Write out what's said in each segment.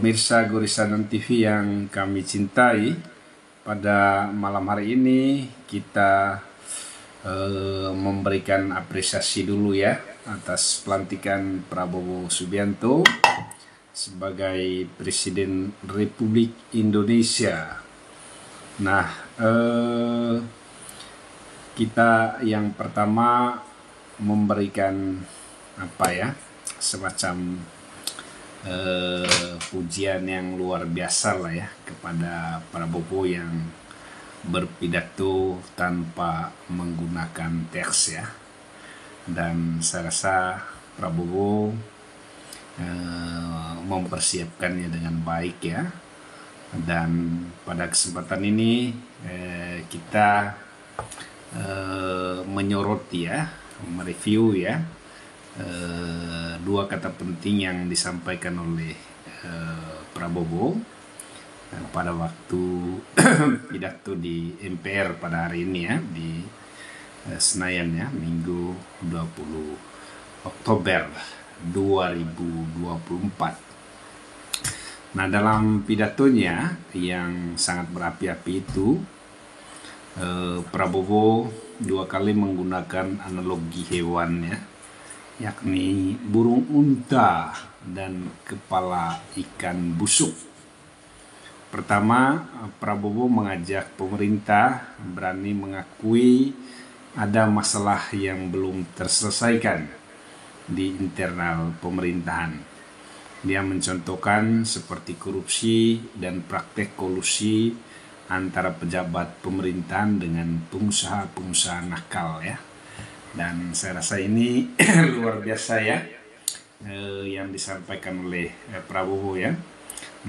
Pemirsa Gurisanan TV yang kami cintai, pada malam hari ini kita memberikan apresiasi dulu ya atas pelantikan Prabowo Subianto sebagai Presiden Republik Indonesia. Nah, kita yang pertama memberikan semacam pujian yang luar biasa lah ya kepada Prabowo yang berpidato tanpa menggunakan teks ya, dan saya rasa Prabowo mempersiapkannya dengan baik ya. Dan pada kesempatan ini kita menyoroti ya, mereview ya dua kata penting yang disampaikan oleh Prabowo pada waktu pidato di MPR pada hari ini ya, di Senayan ya, Minggu 20 Oktober 2024. Nah, dalam pidatonya yang sangat berapi-api itu Prabowo dua kali menggunakan analogi hewan ya, yakni burung unta dan kepala ikan busuk. Pertama, Prabowo mengajak pemerintah berani mengakui ada masalah yang belum terselesaikan di internal pemerintahan. Dia mencontohkan seperti korupsi dan praktek kolusi antara pejabat pemerintahan dengan pengusaha-pengusaha nakal ya. Dan saya rasa ini luar biasa ya yang disampaikan oleh Prabowo ya.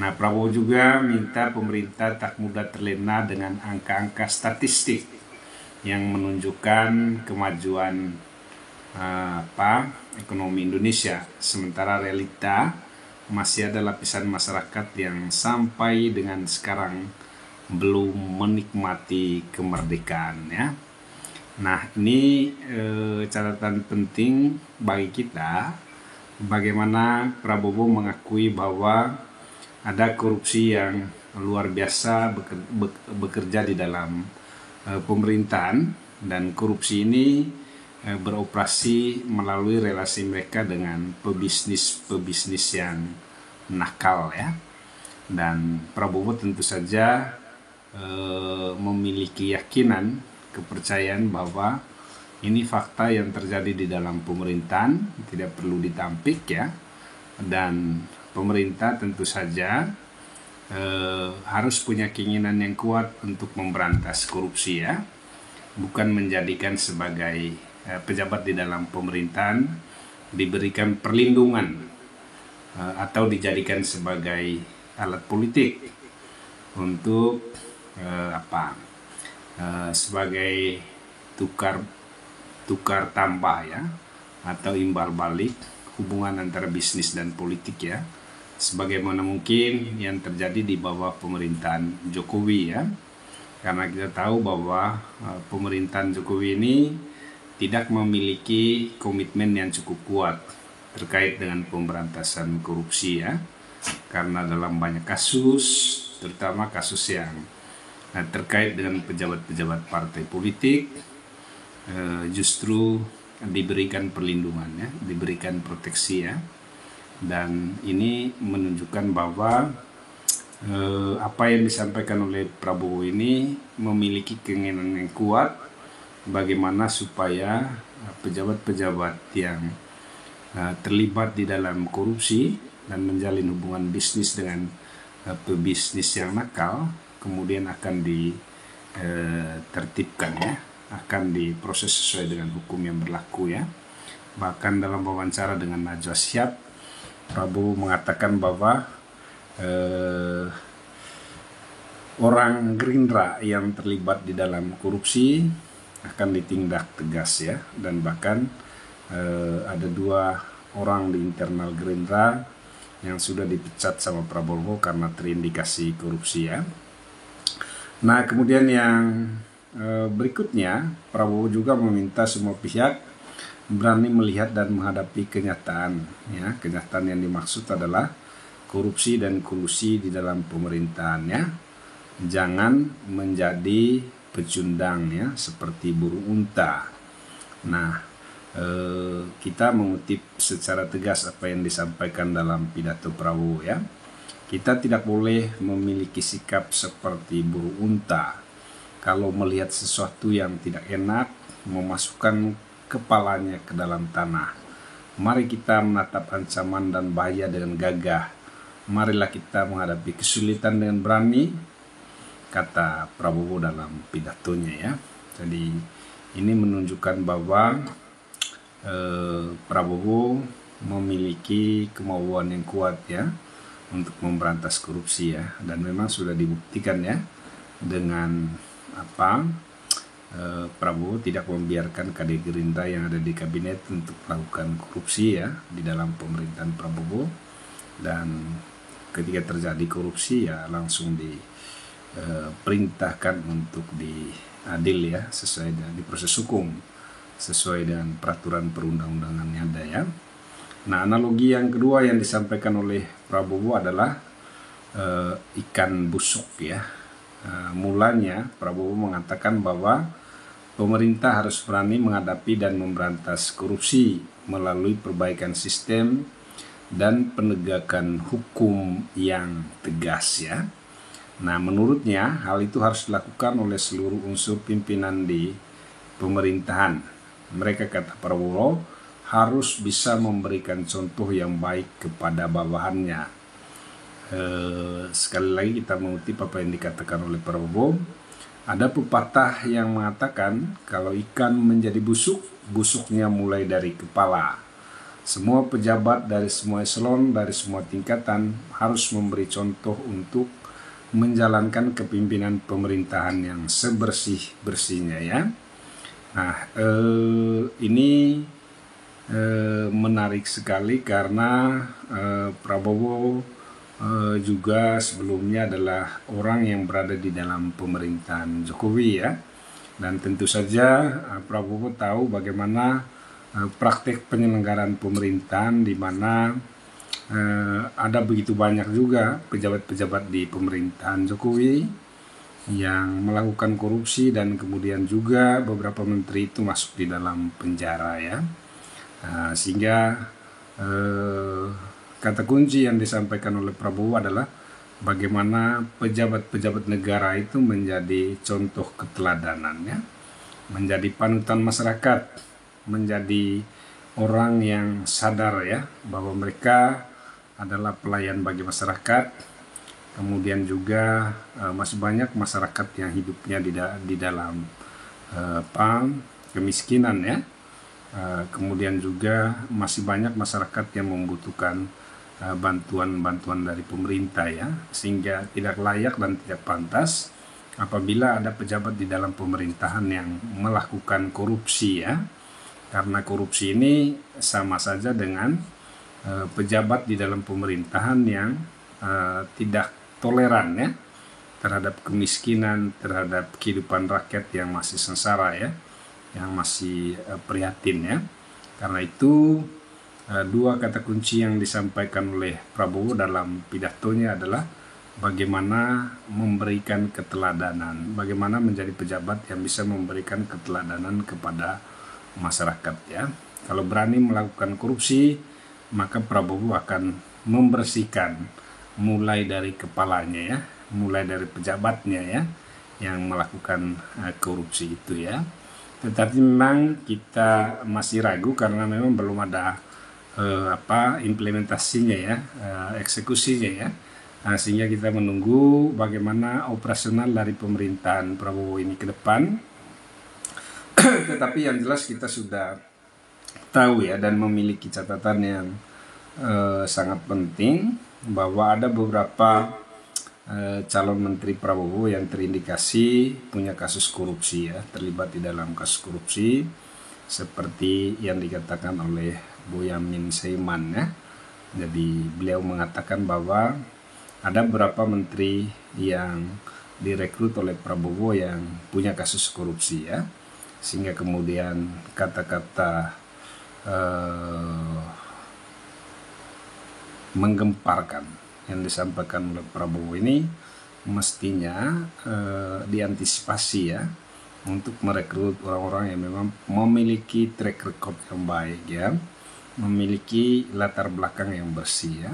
Nah, Prabowo juga minta pemerintah tak mudah terlena dengan angka-angka statistik yang menunjukkan kemajuan ekonomi Indonesia, sementara realita masih ada lapisan masyarakat yang sampai dengan sekarang belum menikmati kemerdekaan ya. Nah, ini catatan penting bagi kita, bagaimana Prabowo mengakui bahwa ada korupsi yang luar biasa bekerja di dalam pemerintahan, dan korupsi ini beroperasi melalui relasi mereka dengan pebisnis yang nakal ya. Dan Prabowo tentu saja memiliki keyakinan, kepercayaan bahwa ini fakta yang terjadi di dalam pemerintahan, tidak perlu ditampik ya. Dan pemerintah tentu saja harus punya keinginan yang kuat untuk memberantas korupsi ya, bukan menjadikan sebagai pejabat di dalam pemerintahan diberikan perlindungan atau dijadikan sebagai alat politik untuk sebagai tukar tambah ya, atau imbal balik hubungan antara bisnis dan politik ya, sebagaimana mungkin yang terjadi di bawah pemerintahan Jokowi ya. Karena kita tahu bahwa pemerintahan Jokowi ini tidak memiliki komitmen yang cukup kuat terkait dengan pemberantasan korupsi ya, karena dalam banyak kasus, terutama kasus yang terkait dengan pejabat-pejabat partai politik, justru diberikan perlindungan ya, diberikan proteksi ya. Dan ini menunjukkan bahwa apa yang disampaikan oleh Prabowo ini memiliki keinginan yang kuat bagaimana supaya pejabat-pejabat yang terlibat di dalam korupsi dan menjalin hubungan bisnis dengan pebisnis yang nakal kemudian akan ditertibkan ya, akan diproses sesuai dengan hukum yang berlaku ya. Bahkan dalam wawancara dengan Najwa Shihab, Prabowo mengatakan bahwa orang Gerindra yang terlibat di dalam korupsi akan ditindak tegas ya, dan bahkan ada 2 orang di internal Gerindra yang sudah dipecat sama Prabowo karena terindikasi korupsi ya. Nah, kemudian yang berikutnya, Prabowo juga meminta semua pihak berani melihat dan menghadapi kenyataan ya. Kenyataan yang dimaksud adalah korupsi dan kolusi di dalam pemerintahannya. Jangan menjadi pecundang ya, seperti burung unta. Nah, kita mengutip secara tegas apa yang disampaikan dalam pidato Prabowo ya. Kita tidak boleh memiliki sikap seperti burung unta. Kalau melihat sesuatu yang tidak enak, memasukkan kepalanya ke dalam tanah. Mari kita menatap ancaman dan bahaya dengan gagah. Marilah kita menghadapi kesulitan dengan berani, kata Prabowo dalam pidatonya ya. Jadi ini menunjukkan bahwa Prabowo memiliki kemauan yang kuat ya untuk memberantas korupsi ya, dan memang sudah dibuktikan ya dengan Prabowo tidak membiarkan kader Gerindra yang ada di kabinet untuk melakukan korupsi ya di dalam pemerintahan Prabowo, dan ketika terjadi korupsi ya langsung diperintahkan untuk diadil ya, sesuai dengan diproses hukum sesuai dengan peraturan perundang-undangan yang ada ya. Nah, analogi yang kedua yang disampaikan oleh Prabowo adalah ikan busuk ya. Mulanya Prabowo mengatakan bahwa pemerintah harus berani menghadapi dan memberantas korupsi melalui perbaikan sistem dan penegakan hukum yang tegas ya. Nah, menurutnya hal itu harus dilakukan oleh seluruh unsur pimpinan di pemerintahan. Mereka, kata Prabowo, harus bisa memberikan contoh yang baik kepada bawahannya. Sekali lagi kita mengutip apa yang dikatakan oleh Prabowo. Ada pepatah yang mengatakan kalau ikan menjadi busuk, busuknya mulai dari kepala. Semua pejabat dari semua eselon, dari semua tingkatan harus memberi contoh untuk menjalankan kepemimpinan pemerintahan yang sebersih-bersihnya ya. Nah, ini menarik sekali karena Prabowo juga sebelumnya adalah orang yang berada di dalam pemerintahan Jokowi ya, dan tentu saja Prabowo tahu bagaimana praktek penyelenggaraan pemerintahan di mana ada begitu banyak juga pejabat-pejabat di pemerintahan Jokowi yang melakukan korupsi, dan kemudian juga beberapa menteri itu masuk di dalam penjara ya. Sehingga kata kunci yang disampaikan oleh Prabowo adalah bagaimana pejabat-pejabat negara itu menjadi contoh keteladanan ya, menjadi panutan masyarakat, menjadi orang yang sadar ya bahwa mereka adalah pelayan bagi masyarakat. Kemudian juga masih banyak masyarakat yang hidupnya di dalam kemiskinan ya. Kemudian juga masih banyak masyarakat yang membutuhkan bantuan-bantuan dari pemerintah ya, sehingga tidak layak dan tidak pantas apabila ada pejabat di dalam pemerintahan yang melakukan korupsi ya. Karena korupsi ini sama saja dengan pejabat di dalam pemerintahan yang tidak toleran ya terhadap kemiskinan, terhadap kehidupan rakyat yang masih sengsara ya, yang masih prihatin ya. Karena itu dua kata kunci yang disampaikan oleh Prabowo dalam pidatonya adalah bagaimana memberikan keteladanan, bagaimana menjadi pejabat yang bisa memberikan keteladanan kepada masyarakat ya. Kalau berani melakukan korupsi, maka Prabowo akan membersihkan mulai dari kepalanya ya, mulai dari pejabatnya ya yang melakukan korupsi itu ya. Tetapi memang kita masih ragu karena memang belum ada implementasinya ya, eksekusinya ya. Sehingga kita menunggu bagaimana operasional dari pemerintahan Prabowo ini ke depan. Tetapi yang jelas kita sudah tahu ya dan memiliki catatan yang sangat penting bahwa ada beberapa calon menteri Prabowo yang terindikasi punya kasus korupsi ya, terlibat di dalam kasus korupsi seperti yang dikatakan oleh Boyamin Saiman ya. Jadi beliau mengatakan bahwa ada beberapa menteri yang direkrut oleh Prabowo yang punya kasus korupsi ya, sehingga kemudian kata-kata menggemparkan yang disampaikan oleh Prabowo ini mestinya diantisipasi ya, untuk merekrut orang-orang yang memang memiliki track record yang baik ya, memiliki latar belakang yang bersih ya.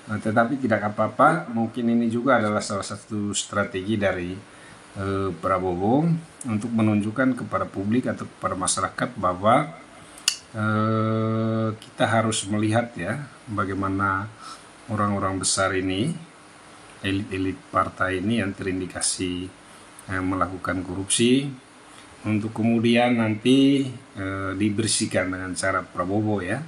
Tetapi tidak apa-apa, mungkin ini juga adalah salah satu strategi dari Prabowo untuk menunjukkan kepada publik atau kepada masyarakat bahwa kita harus melihat ya, bagaimana orang-orang besar ini, elit-elit partai ini yang terindikasi melakukan korupsi, untuk kemudian nanti dibersihkan dengan cara Prabowo ya,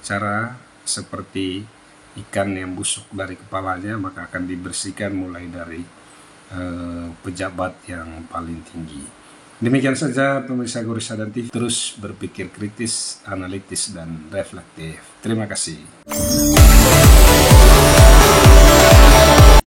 cara seperti ikan yang busuk dari kepalanya, maka akan dibersihkan mulai dari pejabat yang paling tinggi. Demikian saja pemirsa Gorisadan TV, terus berpikir kritis, analitis, dan reflektif. Terima kasih.